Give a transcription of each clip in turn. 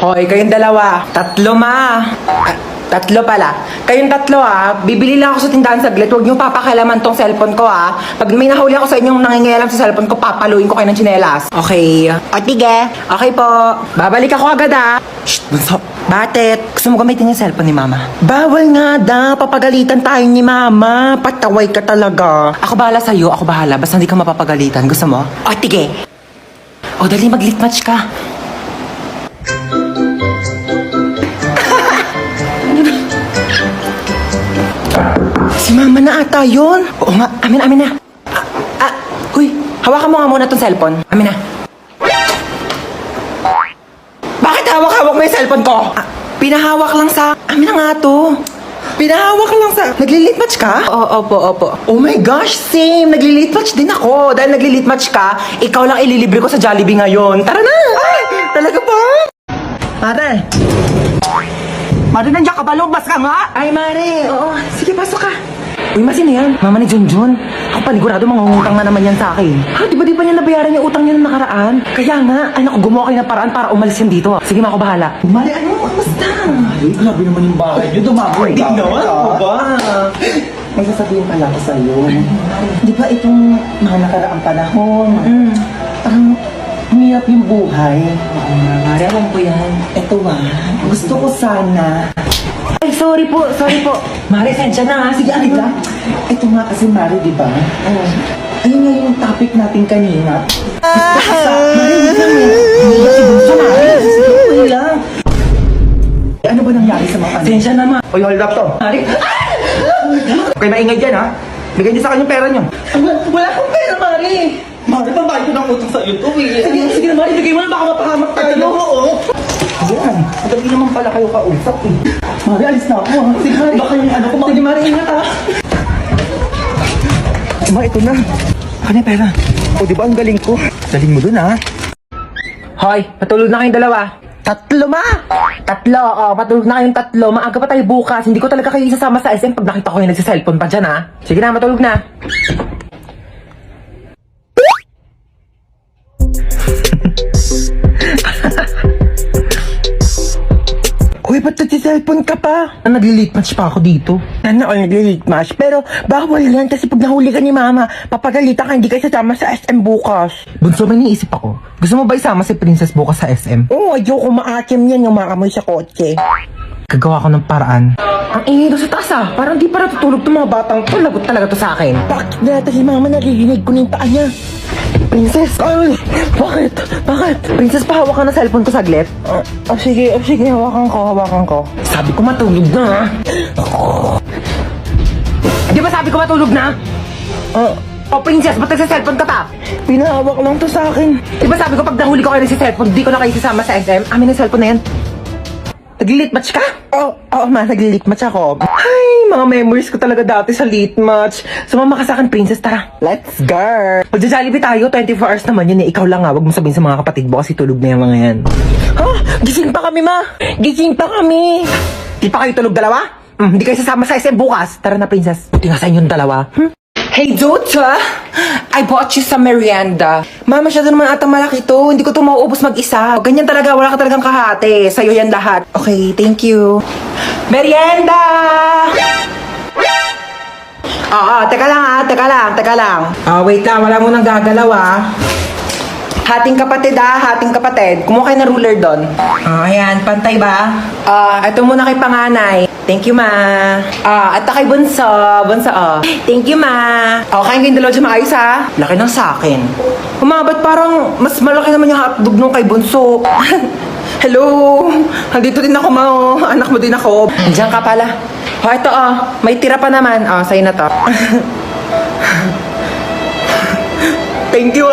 Hoy, kayong dalawa. Tatlo, ma. Tatlo pala. Kayong tatlo, bibili lang ako sa tindahan saglit. Huwag niyo papakalaman tong cellphone ko, Pag may nahuli ako sa inyong nangingialam sa cellphone ko, papaluin ko kayo ng tsinelas. Okay. O, tige. Okay po. Babalik ako agad, Shh, bunso. Bakit? Gusto mo gamitin yung cellphone ni mama? Bawal nga, papagalitan tayo ni mama. Pataway ka talaga. Ako bahala sa'yo. Ako bahala. Basta hindi ka mapapagalitan. Gusto mo? O, tige. O, dali, mag-lit match ka. Si mama na ata yun. Oo nga, amin na. Huy, hawakan mo nga muna tong cellphone. Amin na. Bakit hawak-hawak mo yung cellphone ko? Pinahawak lang sa... Amin na nga to. Pinahawak lang sa... Nagli-lit match ka? Oo, opo. Oh my gosh, same. Nagli-lit match din ako. Dahil nagli-lit match ka, ikaw lang ililibre ko sa Jollibee ngayon. Tara na! Ay, talaga ba? Mare! Mare, nandiyan ka ba? Lumabas ka nga! Ay, Mare! Oo, sige, pasok ka. Uy, sino yan? Mama ni Junjun. Ako panigurado, mangungutang na naman yan sa akin. Di ba niya nabayaran yung utang niya nung nakaraan? Kaya nga, gumawa kayo ng paraan para umalis yan dito. Sige, ako bahala. Mare, kamusta? Ay, grabe naman yung bahay niyo. Dumaboy ka. Ano ba? May sasabihin pala ko sa'yo. Di ba itong mga nakaraang panahon, parang umiyak yung buhay. Oo nga, Mare, alam ko yan. Ito gusto ko sana. Ay, sorry po. Mare, sensya na, sige, alig lang. Ito nga kasi, Mari, di ba? Ayun nga yung topic natin kanina. Mari, hindi lang si Bunso, Mari. Sige lang. Ano ba nangyari sa mga Sensya na, Ma. Uy, hold up to. Mare, Okay, maingay dyan, ha? Bigay niyo sa akin yung pera niyo. wala akong pera, Mare. Mari, pambayad ko ng utang sa iyo to, Sige na, Mare, bigay mo na, baka mapahamak tayo. Oo. Yan. Madali naman pala kayo kausap, Mari, alis na ako, ha? Sige, Mari. Baka yung ano ko, Sige, Mare, ingat, Ito na. Ano yung pera? O, di ba ang galing ko? Galing mo dun, ha? Hoy, patulog na kayong dalawa. Tatlo, Ma! Tatlo, patulog na kayong tatlo. Maaga pa tayo bukas. Hindi ko talaga kayo isasama sa SM pag nakita ko kayo nagsiselfone pa dyan, Sige na, matulog na. Uy, ba't nagsiselfone ka pa? Nagli-late match pa ako dito. Nagli-late match. Pero bawal yan kasi pag nahuli ka ni Mama, papagalitan ka, hindi kayo sasama sa SM bukas. Bunso, may naisip ako. Gusto mo ba isama si Princess bukas sa SM? Oo, ayoko maakim yan yung makamoy sa kotse. Gagawa ko ng paraan. Ang ingay doon sa taas, Parang di pa natutulog itong mga batang to. Lagot talaga to sa akin. Bakit nata si Mama naririnig ko ng paa niya? Princess! Ay! Bakit? Princess, pahawak ka ng cellphone ko saglit. Sige, hawakan ko. Sabi ko matulog na, Di ba sabi ko matulog na? Princess, ba't nagsa-cellphone ka pa? Pinahawak lang to sa akin. Di ba sabi ko pag nahuli ko kayo sa cellphone, di ko na kayo sasama sa SM? Amin ang cellphone na yan. Nag-lit match ka? Oo, naglilit match ako. Ay, mga memories ko talaga dati sa lit match. Sumama ka sa akin, Princess, tara. Let's go! Magja-Jollibee tayo, 24 hours naman yun Ikaw lang Huwag mo sabihin sa mga kapatid mo kasi tulog na yung mga yan. Gising pa kami, Ma! Gising pa kami! Di pa kayo tulog dalawa? Hindi kayo sasama sa SM bukas. Tara na, Princess. Buti nga sa inyong dalawa. Hey, Dota! I bought you some merienda. Mama, masyado naman atang malaki to. Hindi ko to mauubos mag-isa. Ganyan talaga, wala ka talagang kahati. Sa'yo yan lahat. Okay, thank you. Merienda! Teka lang. Wait lang, wala mo nang gagalaw, Hating kapatid. Kumuha kayo ng ruler doon. Ayan, pantay ba? Ito muna kay panganay. Thank you, Ma. At kay bunso. Thank you, Ma. Kain kayong dalawa dyan maayos, Laki ng sakin. Ba't parang mas malaki naman yung hotdog nung kay bunso? Hello? Nandito din ako, Ma. Anak mo din ako. Diyan ka pala. Ito, may tira pa naman. Sa'yo na to. Thank you,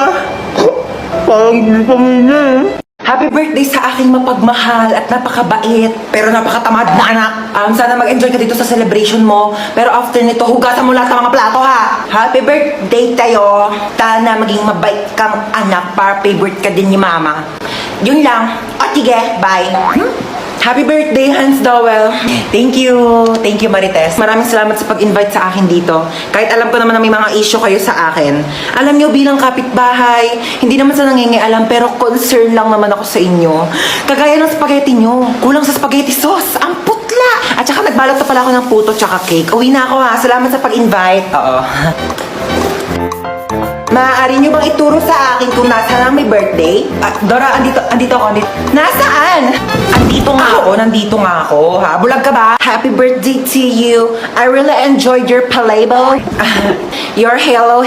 Parang pamilya. Happy birthday sa aking mapagmahal at napakabait pero napakatamad na anak. Sana mag-enjoy ka dito sa celebration mo. Pero after nito, hugasan mo lahat ng mga plato, Happy birthday tayo. Sana maging mabait kang anak para favorite ka din ni Mama. Yun lang. Sige, bye. Happy birthday, Hans Dowell. Thank you. Thank you, Marites. Maraming salamat sa pag-invite sa akin dito. Kahit alam ko naman na may mga issue kayo sa akin. Alam niyo, bilang kapitbahay, hindi naman sa nangingialam, pero concern lang naman ako sa inyo. Kagaya ng spaghetti niyo. Kulang sa spaghetti sauce. Ang putla! At saka nagbalot na pala ako ng puto tsaka cake. Uwi na ako ha. Salamat sa pag-invite. Oo. Maaari niyo bang ituro sa akin kung nasaan ang may birthday? Dora, andito ako. Nasaan? Nandito nga ako. Ha? Bulag ka ba? Happy birthday to you. I really enjoyed your playboy. Your hello,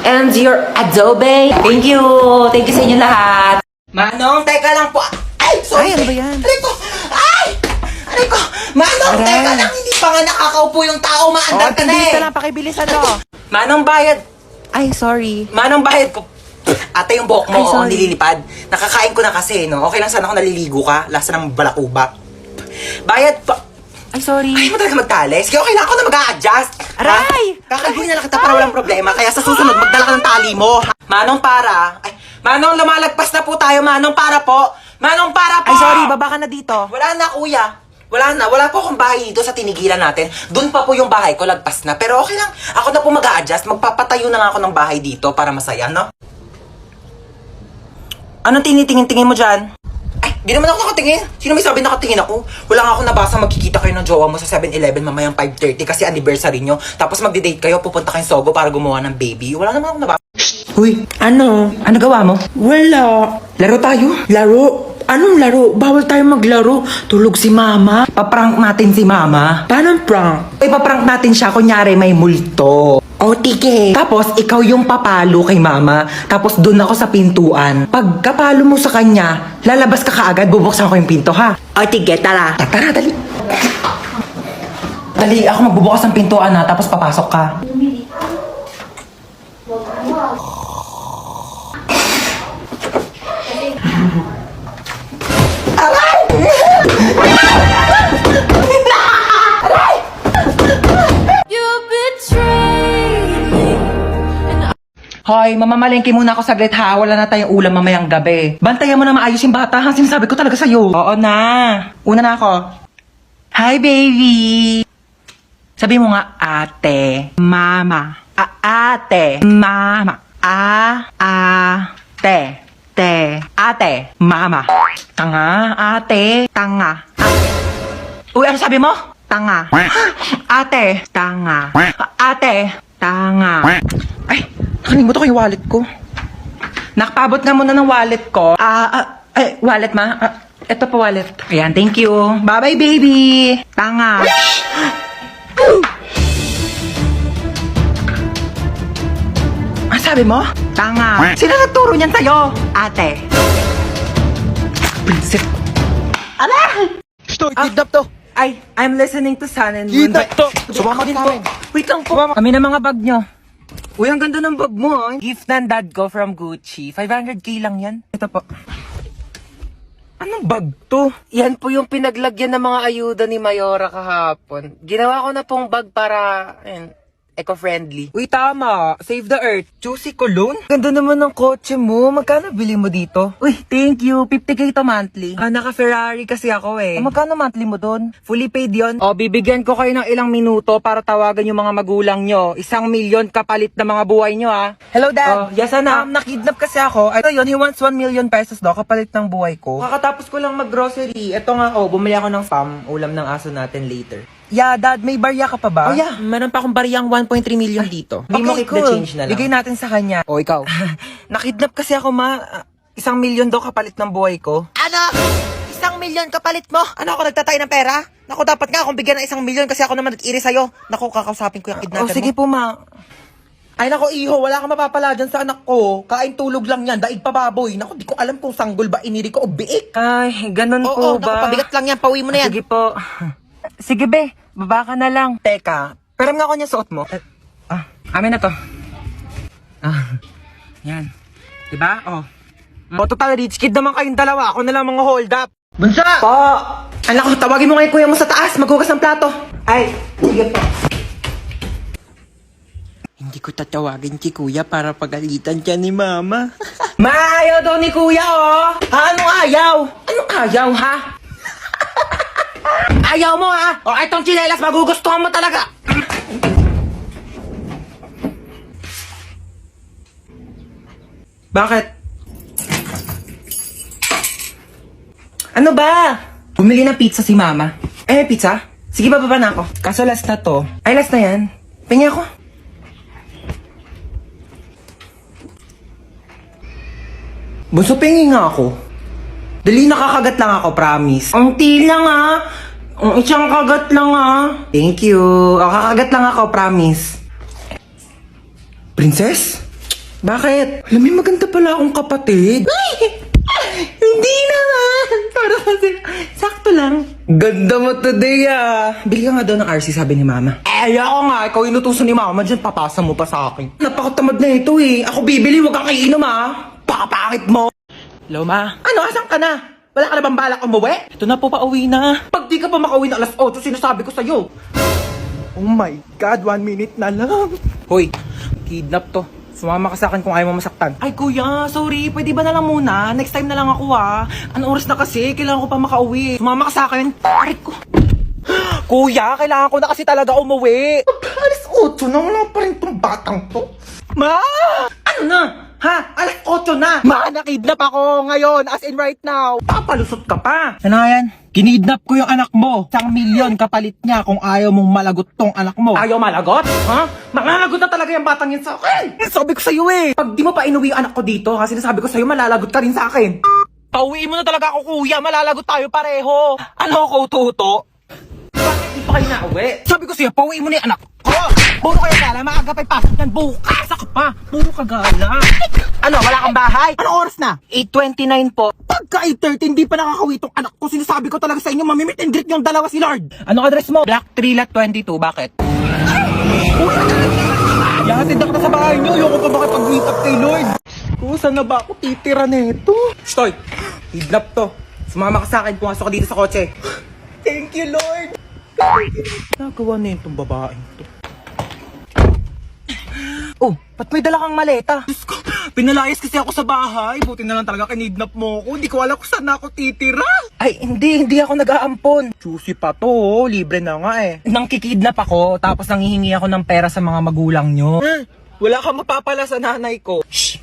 and your adobe. Thank you. Thank you sa inyo lahat. Manong, teka lang po. Ay, sorry. Ay, ano ba yan? Aray ko. Aray ko. Manong, Aray. teka lang. Hindi pa nga nakakaupo yung tao. Maandar ka na eh. pakibilisan mo. Manong bayad. Ay, sorry. Manong bahid ko. Ate, yung buhok mo, Ay, sorry. nililipad. Nakakain ko na kasi, no? Okay lang sana ako naliligo ka. Lasa ng balakubak. Bayad pa. Ay, sorry. Ay, mo talaga magtali. Sige, okay lang ako na mag-a-adjust. Aray! Kakalbuhin na lang kita para walang problema. Kaya sa susunod, magdala ka ng tali mo. Ha? Manong para. Ay, Manong, lumalagpas na po tayo. Manong para po. Manong para po. Ay, sorry. Baba ka na dito. Wala na, kuya. Wala po akong bahay dito sa tinigilan natin. Doon pa po yung bahay ko, lagpas na. Pero okay lang, ako na po mag-a-adjust. Magpapatayo na nga ako ng bahay dito para masaya, no? Anong tinitingin-tingin mo dyan? Ay, di naman ako nakatingin. Sino may sabi nakatingin ako? Wala nga ako nabasa magkikita kayo ng jowa mo sa 7-Eleven mamayang 5:30 kasi anniversary nyo. Tapos magde-date kayo, pupunta kayong Sogo para gumawa ng baby. Wala naman ako nabasa. Uy, ano? Ano gawa mo? Wala. Laro tayo? Laro? Anong laro? Bawal tayo maglaro. Tulog si mama. Paprank natin si mama. Paano prank? Ipaprank natin siya, kunyari may multo. O, tige. Tapos, ikaw yung papalo kay mama. Tapos, doon ako sa pintuan. Pag kapalo mo sa kanya, lalabas ka kaagad, bubuksan ko yung pinto, ha? O, tige, tara. Tara, dali. Dali, ako magbubukas ng pintuan, ha? Tapos, papasok ka. Hoy, mamamalengke muna ako saglit ha. Wala na tayong ulam mamayang gabi. Bantayan mo na maayos yung bata ha. Sinasabi ko talaga sa'yo. Oo na. Una na ako. Hi, baby. Sabi mo nga, ate. Mama. Ate. Mama. Ate. Te. Ate. Mama. Tanga. Ate. Tanga. Uy, ano sabi mo? Tanga. Ate. Tanga. Ate. Tanga. Ay, nakalimutan ko yung wallet ko. Nakapabot nga muna ng wallet ko. Wallet ma? Ito pa wallet. Ayan, thank you. Bye-bye, baby. Tanga. Ano sabi mo? Tanga. Sino nagturo niyan sa'yo? Ate. Prinsip. Ala! Stoy, kidnap to. Ay, I'm listening to Sun and Moon. Kidnap to. Sumama din ka po. amin. Wait lang po. Kami na mga bag nyo. Uy, ang ganda ng bag mo. Ah. Gift ng dad ko from Gucci. 500k lang yan. Ito po. Anong bag to? Yan po yung pinaglagyan ng mga ayuda ni Mayora kahapon. Ginawa ko na pong bag para eco-friendly. Uy, tama. Save the Earth. Juicy Cologne? Ganda naman ng kotse mo. Magkano bili mo dito? Uy, thank you. 50k to monthly. Naka-Ferrari kasi ako eh. Magkano monthly mo doon? Fully paid yon. O, bibigyan ko kayo ng ilang minuto para tawagan yung mga magulang nyo. 1 million kapalit na mga buhay nyo, ha? Hello, Dad. Oh, yes, anak. Nakidnap kasi ako. Ito yun, he wants 1 million pesos daw kapalit ng buhay ko. Kakatapos ko lang mag-grocery. Ito nga, bumili ako ng spam. Ulam ng aso natin later. Yeah, Dad, may barya ka pa ba? Oh, yeah. Meron pa akong bariyang 1.3 million dito. Hindi mo keep the change na lang. Bigay natin sa kanya. O, ikaw. Nakidnap kasi ako, ma. 1 million daw kapalit ng buhay ko. Ano? 1 million kapalit mo? Ano ako nagtatay ng pera? Naku, dapat nga akong bigyan ng 1 million kasi ako naman nag-iri sa'yo. Naku, kakausapin ko yung kidnapper mo. Sige po, ma. Ay, naku, iho, wala kang mapapala dyan sa anak ko. Kain tulog lang yan, daig pa baboy. Naku, di ko alam kung sanggol ba iniri ko o biik. Ay, ganun Oo, naku, pabigat lang yan. Pauwi mo na yan. Sige po. Sige, be. Baba ka na lang. Teka, pero nga ako niya suot mo. Amin na to. Yan. Diba? Oh. Total rich kid naman kayong dalawa. Ako na lang mga hold up. Bunsa! Po! Anak ko, tawagin mo ngayon kuya mo sa taas. Maghugas ng plato. Ay, sige po. Hindi ko tatawagin si kuya para pagalitan siya ni mama. Maayaw daw ni kuya, oh! Ha? Anong ayaw? Anong ayaw, ha? Ayaw mo ha? O itong tsinelas, magugustuhan mo talaga. Bakit? Ano ba? Bumili ng pizza si mama. Eh, pizza? Sige, bababa na ako. Kaso last na to. Ay, last na yan. Pingi ako. Bunso, pingi nga ako. Dali, nakakagat lang ako, promise. Ang lang ah. Ang isang kagat lang ah. Thank you. Kakagat lang ako, promise. Princess? Bakit? Alam mo, maganda pala akong kapatid. Hindi naman. Para kasi, sakto lang. Ganda mo today ah. Bili ka nga daw ng RC, sabi ni mama. Ako nga, ikaw inutusan ni mama dyan, papasa mo pa sa akin. Napakatamad na ito eh. Ako bibili, wag kang kainom ah. Pakapangit mo. Hello ma. Ano, asan ka na? Wala ka na bang balak umuwi? Ito na po, pauwi na. Pag di ka pa makauwi na alas 8, sinasabi ko sa'yo. Oh my God, 1 minute na lang. Hoy, kidnap to. Sumama ka sa akin kung ayaw mo masaktan. Ay kuya, sorry. Pwede ba na lang muna? Next time na lang ako ah. Anong oras na kasi? Kailangan ko pa makauwi. Sumama ka sa akin. Aray ko. Kuya, kailangan ko na kasi talaga umuwi. Alas 8 na. Wala pa rin tong batang to. Ma! Ano na? Ha? Alas 8 na. Ma, nakidnap ako ngayon. As in right now. Papalusot ka pa. Ano yan? Kinidnap ko yung anak mo. 1 milyon kapalit niya kung ayaw mong malagot tong anak mo. Ayaw malagot? Ha? Malalagot na talaga yung batang yan sa akin. Sabi ko sa'yo eh. Pag di mo pa inuwi yung anak ko dito, ha, sinasabi ko sa'yo, malalagot ka rin sa akin. Pauwiin mo na talaga ako, kuya. Malalagot tayo pareho. Ano ako, Tuto? Bakit di pa kayo nauwi? Sabi ko sa'yo, pauwiin mo na yung anak ko. Puro kayo gala, maaga pa'y pasok yan. Bukas ka pa. Puro ka gala. Ano, wala kang bahay? Anong oras na? 8:29 po. Pagka 8:30, hindi pa nakakauwi tong anak ko. Sinasabi ko talaga sa inyo, mamimit and greet yung dalawa si Lord. Anong address mo? Black 3 Lot 22. Bakit? Yahatid ako na sa bahay niyo. Ayoko pa makipag-meet up kay Lord. Saan na ba ako titira nito? Stoy! Kidnap to. Sumama ka sa akin. Pumasok ka dito sa kotse. Thank you, Lord! Nagawa na yun tong babaeng to. Oh, ba't may dala kang maleta? Diyos ko, pinalayas kasi ako sa bahay. Buti na lang talaga kinidnap mo ako. Hindi ko alam kung saan ako titira. Ay, hindi ako nag-aampon. Juicy pa to, oh. Libre na nga eh. Nang kikidnap ako, tapos nanghihingi ako ng pera sa mga magulang nyo. Wala kang mapapala sa nanay ko. Shh!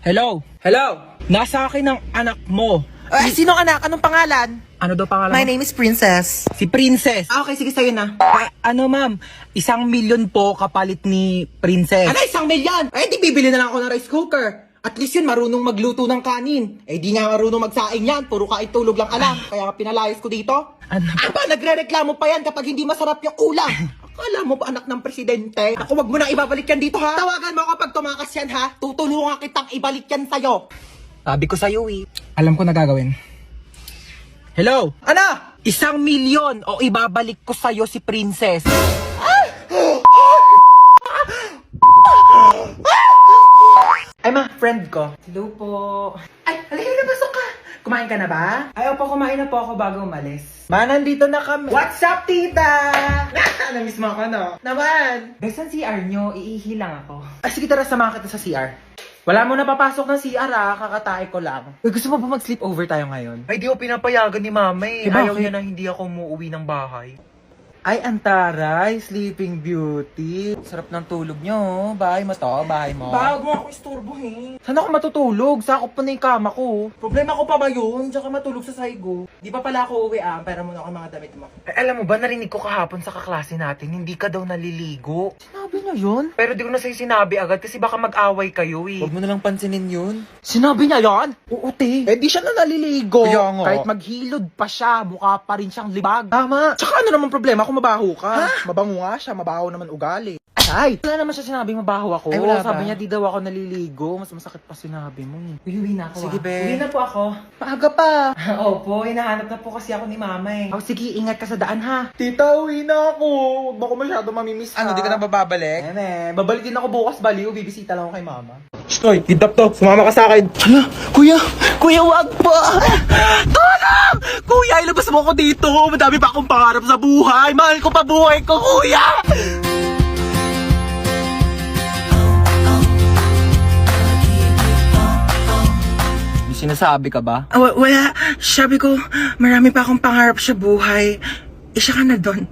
Hello? Hello? Nasa akin ang anak mo. Sino anak? Anong pangalan? Ano daw pangalan? My name is Princess. Si Princess. Okay, sige sa'yo na. Ano ma'am? 1 milyon po kapalit ni Princess. Ano 1 milyon? Eh di bibili na lang ako ng rice cooker. At least yun marunong magluto ng kanin. Eh di nga marunong magsaing yan. Puro kain tulog lang alam. Kaya nga pinalayas ko dito. Ano? Aba, nagre-reklamo pa yan kapag hindi masarap yung ulam. Akala mo ba anak ng presidente? Ako, wag mo na ibabalik yan dito ha. Tawagan mo ako pag tumakas yan ha. Tutulungan kitang ibalik yan sa'yo. Sabi ko sa'yo eh. Alam ko na gagawin. Hello? Ano? 1 milyon o ibabalik ko sa'yo si Princess. Ay ma, friend ko. Hello po. Ay, halika na, pasok ka. Kumain ka na ba? Ay, opo, kumain na po ako bago umalis. Ma, nandito na kami. What's up, tita? Namiss mo ako, no? Naman. Besan CR nyo, iihi lang ako. Ay, sige, tara, samahan kita sa CR. Wala mo na papasok ng CR kakatae ko lang. Uy, gusto mo ba mag-sleep over tayo ngayon? Ay, di ko pinapayagan ni mama eh. Ayaw niya na hindi ako umuwi ng bahay. Ay, antaray, Sleeping Beauty. Sarap ng tulog nyo. Bahay mo to, bahay mo. Huwag mo ako istorbohin. Saan ako matutulog? Sakop pa na yung kama ko. Problema ko pa ba yun? Diyan ka matulog sa saigo. Di pa pala ako uwi Pera mo na ako mga damit mo. Alam mo ba, narinig ko kahapon sa kaklase natin, hindi ka daw naliligo. Sinabi niya yun? Pero di ko na sa'yo sinabi agad kasi baka mag-away kayo eh. Huwag mo na lang pansinin yun. Sinabi niya yan? Oo, te. Eh di siya na naliligo. Kaya nga. Kahit maghilod pa siya, mukha pa rin siyang libag. Tama. Tsaka ano naman problema kung mabaho ka? Ha? Mabango nga siya, mabaho naman ugali. Ay! Wala naman siya sinabing mabaho ako. Ay, wala sabi niya di daw ako naliligo. Mas masakit pa sinabi mo eh. Uwi na ako. Sige, be. Uwi na po ako. Maaga pa. Opo, hinahanap na po kasi ako ni mama eh. Oh, sige, ingat ka sa daan ha. Tita, uwi na ako. Huwag mo ko masyado mamimiss ha. Ano, di ka na bababalik? Babalik din ako bukas baliw. Bibisita lang ako kay mama. Oy, kidnap to. Sumama ka sa akin. Hala, kuya, wag pa. Tulong! Kuya, ilabas mo ako dito. Madami pa akong pangarap sa buhay. Mahal ko pa buhay ko, kuya! Sinasabi ka ba? Wala. Sabi ko, marami pa akong pangarap sa buhay. Isa ka na doon.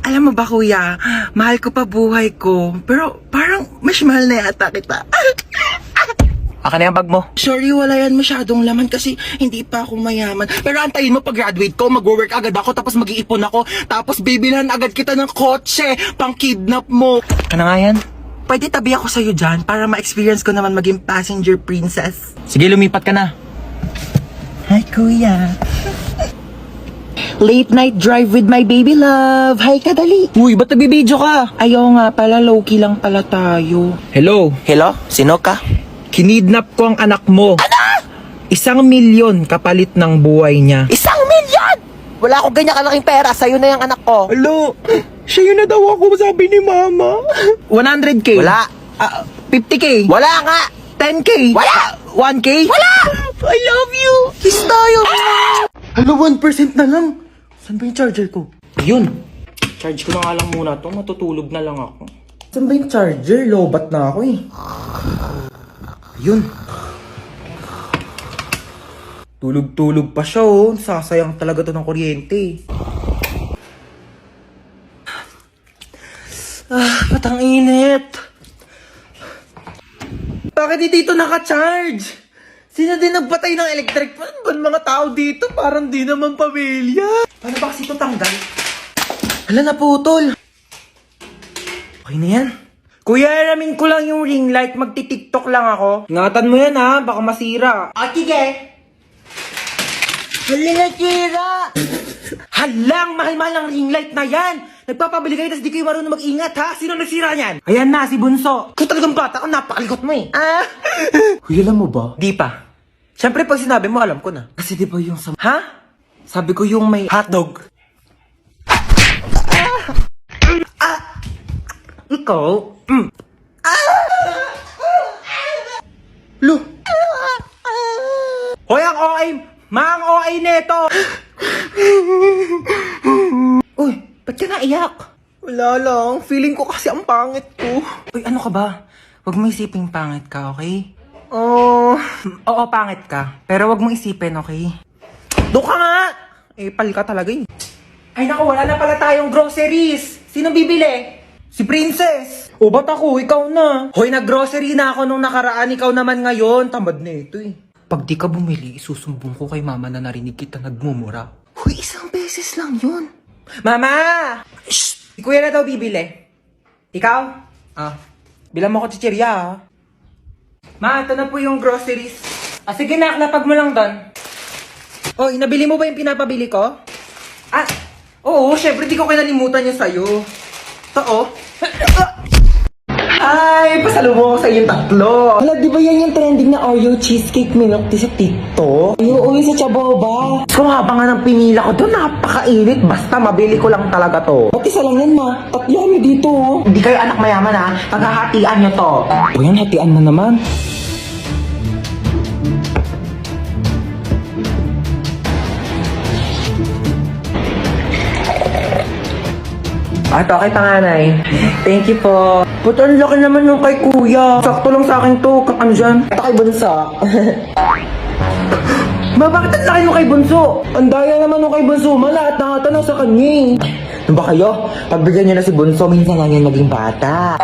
Alam mo ba, kuya, mahal ko pa buhay ko. Pero parang mas mahal na yata kita. Akin na yung bag mo. Sorry, wala yan masyadong laman kasi hindi pa ako mayaman. Pero antayin mo pag-graduate ko, mag-work agad ako, tapos mag-iipon ako, tapos bibilhan agad kita ng kotse, pang-kidnap mo. Ano nga yan? Pwede tabi ako sa'yo dyan para ma-experience ko naman maging passenger princess. Sige, lumipat ka na. Hi, kuya. Late night drive with my baby love. Hi, kadali. Uy, ba't nagbibideo ka? Ayaw nga pala, low-key lang pala tayo. Hello? Hello? Sino ka? Kinidnap ko ang anak mo. Ano? 1,000,000 kapalit ng buhay niya. 1,000,000! Wala akong ganyan kalaking pera. Sa'yo na yung anak ko. Hello? Siya yun na daw ako, sabi ni mama. 100K? Wala. 50K? Wala nga. 10K? Wala. 1K? Wala! I love you! Kiss tayo! Hello, 1% na lang. Saan ba yung charger ko? Yun. Charge ko na nga lang muna to. Matutulog na lang ako. Saan ba yung charger? Lobat na ako eh. Yun. Tulog-tulog pa siya oh. Sasayang talaga to ng kuryente. Ba't ang init? Bakit di dito naka-charge? Sino din nagpatay ng electric fan? Ba mga tao dito? Parang di naman pamilya. Paano ba kasi ito tanggal? Hala, naputol. Okay na yan. Kuya, aramin ko lang yung ring light. Magti-tiktok lang ako. Ingatan mo yan ha. Baka masira. Sige. Hala, nasira. Halang, mahal-mahal ang ring light na yan. Nagpapabili kayo, tas di kayo marunong mag-ingat, ha? Sino nagsira niyan? Ayan na, si Bunso. Ikaw talagang bata ka, napakalikot mo eh. Kuya, alam mo ba? Di pa. Siyempre, pag sinabi mo, alam ko na. Kasi di ba yung sa... Ha? Sabi ko yung may... Hotdog. Ikaw? Lo. Hoy, ang OA! Mang OA neto! Uy, ba't ka naiyak? Wala lang. Feeling ko kasi ang pangit ko. Uy, ano ka ba? Huwag mo isiping pangit ka, okay? Oh... Oo, pangit ka. Pero wag mo isipin, okay? Doon ka nga! Eh, pal ka talaga eh. Ay naku, wala na pala tayong groceries. Sino bibili? Si Princess! O ba't ako? Ikaw na. Hoy, nag-grocery na ako nung nakaraan. Ikaw naman ngayon. Tamad na ito eh. Pag di ka bumili, isusumbong ko kay mama na narinig kita nagmumura. Uy, isang beses lang yun. Mama! Shh! Si kuya na daw bibili. Ikaw? Bilang mo ko chichirya, ha? Ma, ito na po yung groceries. Sige na, lapag mo lang doon. Oh, nabili mo ba yung pinapabili ko? Oo, syempre di ko kinalimutan yung sa'yo. Ito, oh. Ay, pasalubong ko sa inyong tatlo. Hala, di ba yan yung trending na Oreo cheesecake milk tea sa TikTok? Oo, yung sa Chaboba. Kung haba nga ng pinila ko doon, napakainit. Basta mabili ko lang talaga to. Ba't isa lang yan, ma? Tatlo kami dito, oh. Hindi kayo anak mayaman ha. Paghahatian nyo to. O yan, hatian na naman. Ito kay panganay. Thank you po. Ba't ang laki naman nung kay kuya? Sakto lang sa akin to. Ano dyan? Ito kay Bunso. Ma, bakit ang laki mo kay Bunso? Ang daya naman nung kay Bunso, ma. Lahat na ata nasa kanya eh. Ano ba kayo? Pagbigyan nyo na si Bunso, minsan lang yan maging bata.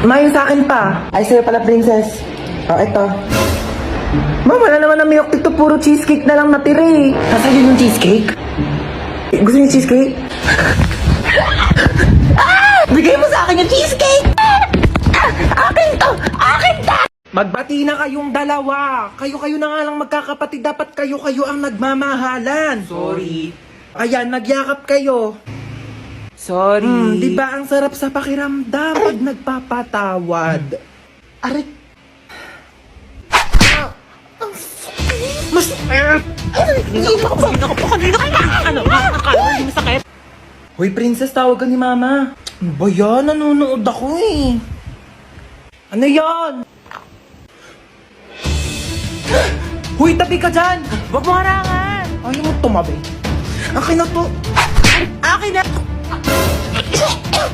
Ma, yung sa akin pa. Ay, sa'yo pala, princess. Ito. Ma, wala naman ang milk dito. Puro cheesecake na lang natira eh. Nasa'yo yung cheesecake? Gusto niyo cheesecake? Bigay mo sa akin yung cheesecake! Akin to! Akin to! Magbati na kayong dalawa. Kayo-kayo na nga lang magkakapatid. Dapat kayo-kayo ang nagmamahalan. Sorry. Ayan, nagyakap kayo. Sorry. Di ba ang sarap sa pakiramdam pag nagpapatawad? Aray. Mas... Hoy, princess, tawag ka ni mama. Ano ba yan? Nanonood ako eh. Ano yan? Huy, tabi ka dyan! Huwag mo harangan! Ayaw mo tumabi. Akin na to! Akin na!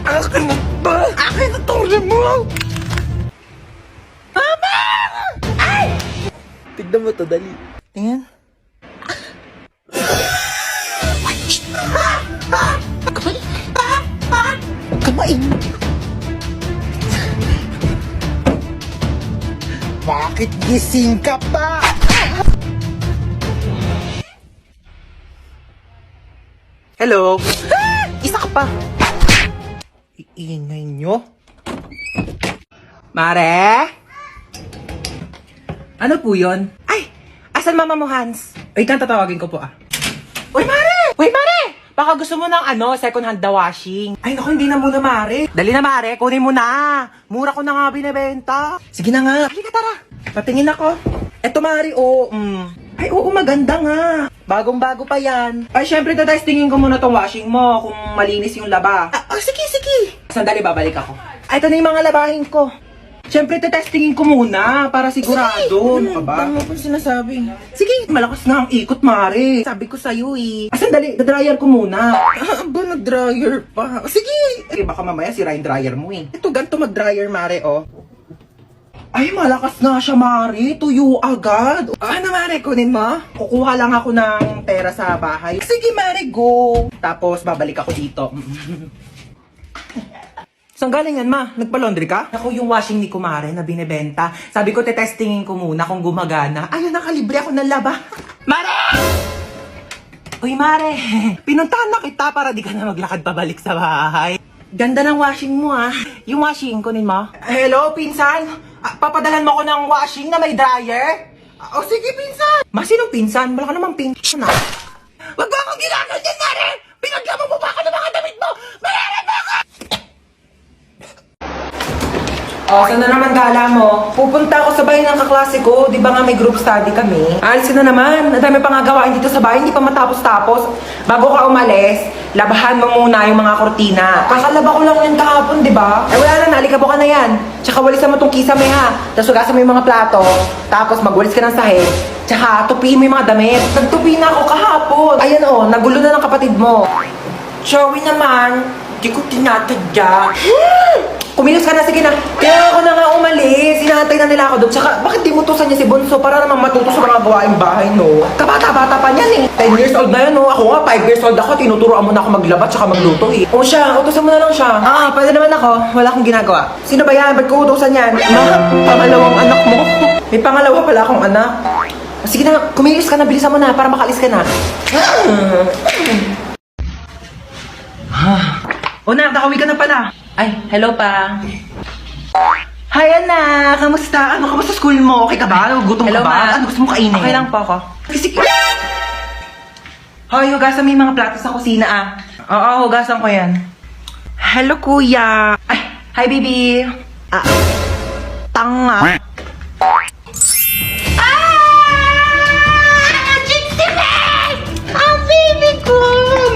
Akin na to! Akin na to! Mama! Ay! Tignan mo to, dali. Tingnan. Kamain. Bakit gising ka pa? Hello? Isa ka pa. Iingay nyo. Mare? Ano po yun? Ay! Asan mama mo, Hans? Ay, tatawagin ko po Uy, Mare! Uy, Mare! Baka gusto mo ng second hand na washing. Ay, naku, hindi na muna, Mare. Dali na, Mare. Kunin mo na. Mura ko na nga binibenta. Sige na nga. Halika, tara. Patingin ako. Eto, Mare, Ay, oo, maganda nga. Bagong-bago pa yan. Ay, syempre, tatestingin ko muna tong washing mo kung malinis yung laba. Sige, sige. Sandali, babalik ako. Ay, ito na yung mga labahin ko. Syempre, tetestingin ko muna para sigurado. Ano ka ba? Ano mo sinasabi? Sige, malakas na ang ikot, Mare. Sabi ko sa'yo sandali, dadryer ko muna. Ba, nag-dryer pa? Sige. Baka mamaya sira yung dryer mo Ito, ganito mag-dryer, Mare, Ay, malakas nga siya, Mare. Tuyo agad. Ano, Mare, kunin mo? Kukuha lang ako ng pera sa bahay. Sige, Mare, go. Tapos, babalik ako dito. Saan galing yan, ma? Nagpa-laundry ka? Ako yung washing ni Kumare na binibenta. Sabi ko, tetestingin ko muna kung gumagana. Ayun, nakalibre ako ng laba. Mare! Uy, Mare. Pinuntahan na kita para di ka na maglakad pabalik sa bahay. Ganda ng washing mo, Yung washing, kunin mo. Hello, pinsan? Papadalhan mo ko ng washing na may dryer? Sige, pinsan. Ma, sinong pinsan? Wala ka namang pinsan, Wag mo akong ginagawa dyan, Mare! Pinaglaman mo pa ako ng mga damit mo! Mare, bakit? Saan na naman gala mo? Pupunta ako sa bahay ng kaklase ko. Di ba nga may group study kami? Alisin na naman. Ang dami pa nga gawain dito sa bahay. Hindi pa matapos-tapos. Bago ka umalis, labahan mo muna yung mga kortina. Kakalaba ko lang yan kahapon, di ba? Wala na, naalikabo ka na yan. Tsaka walisan mo tong kisame, Tapos hugasan mo yung mga plato. Tapos magwalis ka ng sahig. Tsaka tupiin mo yung mga damit. Nagtupi na ako kahapon. Ayan nagulo na ng kapatid mo. Joey naman, di ko tinatadya. Kumilos ka na, sige na. Kaya ako na nga umalis. Inaantay na nila ako doon. Tsaka, bakit di mo tusan niya si Bonso para naman matuto sa mga gawaing bahay, no? Kabata-bata pa niyan 10 years old na yan, no? Ako nga, 5 years old ako. Tinuturoan mo na ako maglaba tsaka magluto, O siya, utusan mo na lang siya. Pwede naman ako. Wala akong ginagawa. Sino ba yan? Ba't ko utusan yan? Pangalawang anak mo. May pangalawa pala akong anak. Sige na, kumilos ka na. Bilisan mo na para makalis ka na. Nakawi ka na pala. Ay, hello pa. Hi, anak! Kamusta? Kamusta school mo? Okay ka ba? Gutom ka ba? Ma. Ano gusto mo kainin? Okay lang po ako. Sige. Hoy, hugasan mo yung mga plato sa kusina, Oo, hugasan ko yan. Hello, kuya. Ay, hi, baby. Tanga.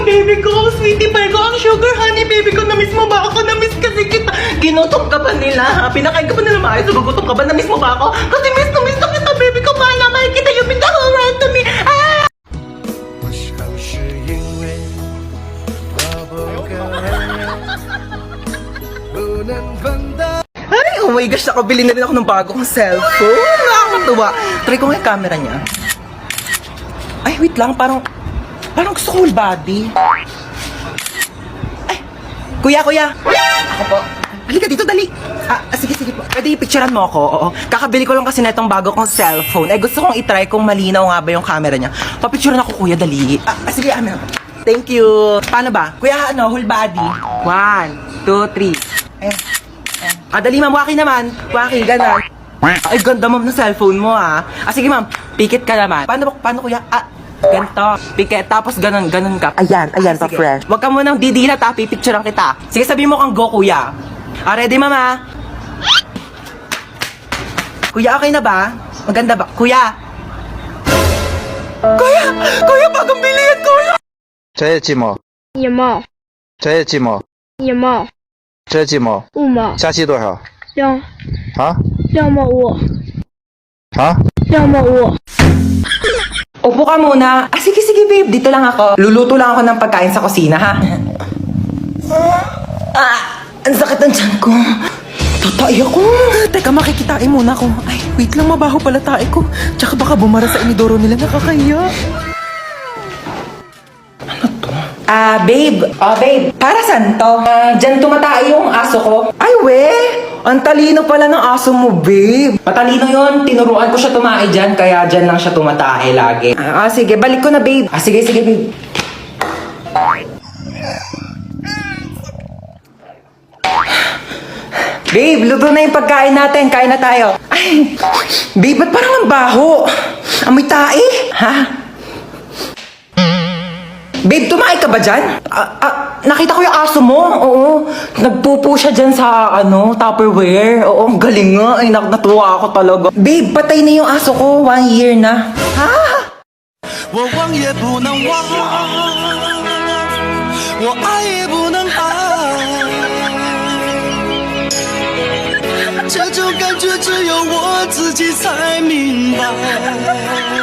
Baby ko, sweetie pie ko, ang sugar honey, baby ko, na-miss mo ba ako? Na-miss kasi kita. Ginutom ka ba nila? Pinakain ka ba nila maayos? Gugutom ka ba? Na-miss mo ba ako? Kasi miss na kita, baby ko. Mahal na mahal kita. You've been the whole world to me. Ay, oh my gosh, nakabili na rin ako ng bagong cellphone. Nakakatuwa. Try ko nga yung camera niya. Ay, wait lang, parang gusto ko whole body. Ay, kuya. Ako po. Halika dito, dali. Sige po. Pwede i-picturean mo ako, oo. Kakabili ko lang kasi na itong bago kong cellphone. Gusto kong itry kung malinaw nga ba yung camera niya. Papicturean ako, kuya, dali. Sige, amin. Thank you. Paano ba? Kuya, whole body. 1, 2, 3. Ayan. Dali, ma'am. Waki naman. Waki, ganun. Ay, ganda, ma'am, ng cellphone mo, sige, ma'am. Pikit ka naman. Paano, kuya? Ganito. Pikit. Tapos ganun ka. Ayan, pa fresh. Huwag ka munang didilat, pipicturean kita. Sige, sabihin mo kang go, kuya. Ready, mama? Kuya, okay na ba? Maganda ba? Kuya! Kuya, bagong bili yan, kuya! 这些鸡毛，一毛这些鸡毛，一毛这些鸡毛， 5毛加鸡多少？啊2毛5啊！ 2毛5 Upo ka muna. Sige, babe. Dito lang ako. Luluto lang ako ng pagkain sa kusina, ha? Ang sakit ng tiyan ko. Tatay ako. Teka, makikitain muna ako. Ay, wait lang, mabaho pala tae ko. Tsaka baka bumara sa inidoro nila, nakakaya. Ano to? Babe. Babe. Para saan to? Dyan tumatae yung aso ko. Ay, we. Ang talino pala ng aso mo, babe. Matalino yon. Tinuruan ko siya tumae dyan, kaya dyan lang siya tumatae lagi. Sige. Balik ko na, babe. Sige, babe. Babe, luto na yung pagkain natin. Kain na tayo. Ay, babe, ba't parang ang baho? Amoy tae? Ha? Babe, tumae ka ba dyan? Nakita ko yung aso mo. Oo. Nagpupo siya dyan sa, Tupperware. Oo, ang galing nga. Ay, natuwa ako talaga. Babe, patay na yung aso ko. 1 year na. Ha? 我忘也不能忘，我爱也不能爱，这种感觉只有我自己才明白。